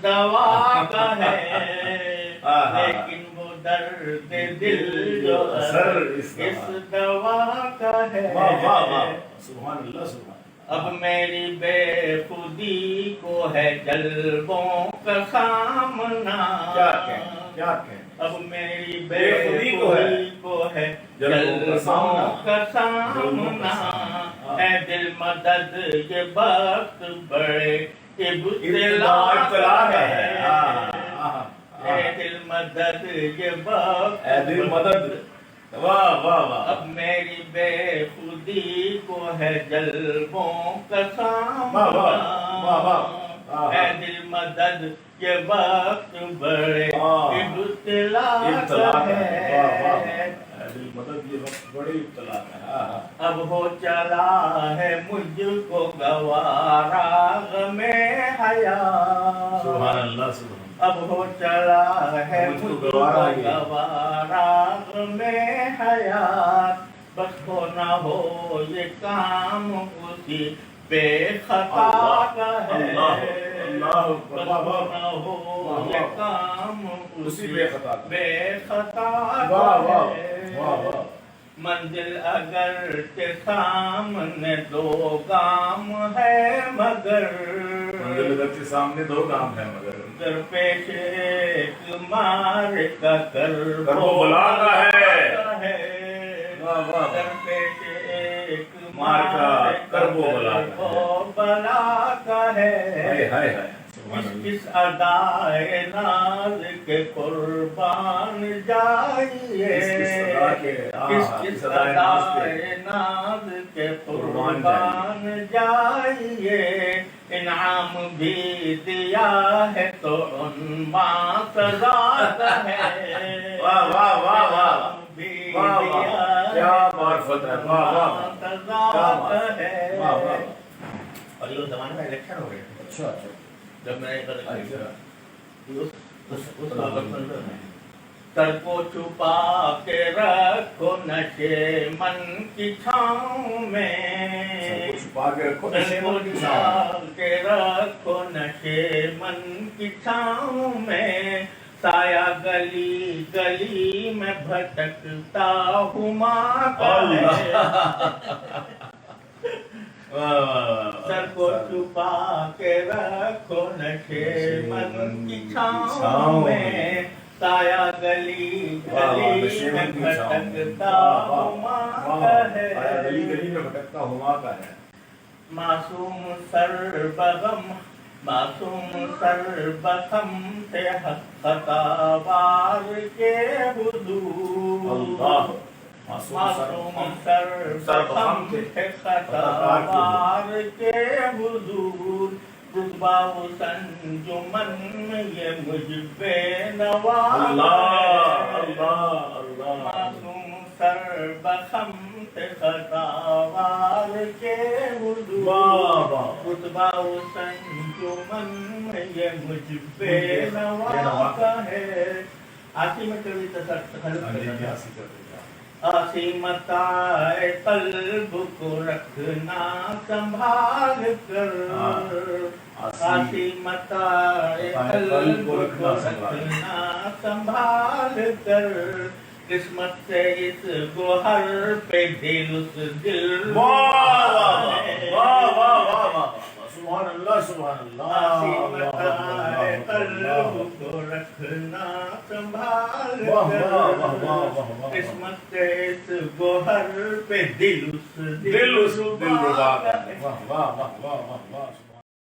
دوا کا ہے لیکن وہ درد دل جو اثر اس دوا کا ہے. سبحان اللہ سبحان. اب میری بے خودی کو ہے جلبوں کا سامنا. کیا کہیں اب میری بے خودی کو ہے جلبوں کا سامنا. اے دل مدد یہ وقت بڑے ابتلا کا ہے. اے دل مدد یہ وقت اے دل مدد. واہ واہ واہ. اب میری بے خودی کو ہے جلبوں کا سامنا. اے دل مدد یہ وقت بڑے ابتلا کا ہے. دل مدد یہ وقت بڑی ابتلا ہے. اب ہو چلا ہے مجھ کو گوارا غم حیات. سبحان اللہ سبحان. اب ہو چلا ہے مجھ کو گوارا غم حیات. بس ہو نہ ہو یہ کام اسی بے خطا کا ہے. بس ہو نہ ہو یہ کام اسی بے خطا کا ہے. منزل اگر کے سامنے دو گام ہے مگر سامنے دو کام ہے مگر در پیش ایک مار کا کربلا کا ہے. در پیش ایک مار کا کربلا کا ہے. کس ادائے ناز کے قربان جائیے. کس ادائے ناز کے قربان جائیے. انعام بھی دیا ہے تو عنوان سزا کا ہے. واہ واہ واہ واہ. بھی واہ دیا کیا معرفت ہے. واہ واہ سزا کا ہے. واہ. اور یہ زمانے میں الیکشن ہو گئے. اچھا اچھا. جب میں سر کو چھپا کے رکھو نشے من کی چھاؤں میں. چھپا کے رکھو سر کو چھپا کے رکھو نشے من کی چھاؤں میں. سایہ گلی گلی میں بھٹکتا ہوں ماں کا ہے. سر کو چھپا کے رکھو نشے من کی چھاؤں میں. سایہ گلی گلی میں بھٹکتا ہما کا ہے. معصوم سر بغم معصوم سر بغم سے خطا وار کے حضور. معصوم سر بغم سے خطا وار کے حضور. رتبہ سنجمن میں یہ مجھ بے نوا ہے. معصوم سر بخم سے خطا وار کے حضور. رتبہ سنجمن میں یہ مجھ بے نوا کا ہے. آسی میں کبھی آسی متائے قلب کو رکھنا سنبھال کر. آسی متائے قلب کو رکھنا سنبھال کر. قسمت سے اس گوہر پہ دل اس دل. سبحان اللہ سبحان اللہ. آسی متائے قلب کو رکھنا سنبھال کر. قسمت سے اس گوہر پہ دل اس دل. واہ واہ واہ واہ واہ.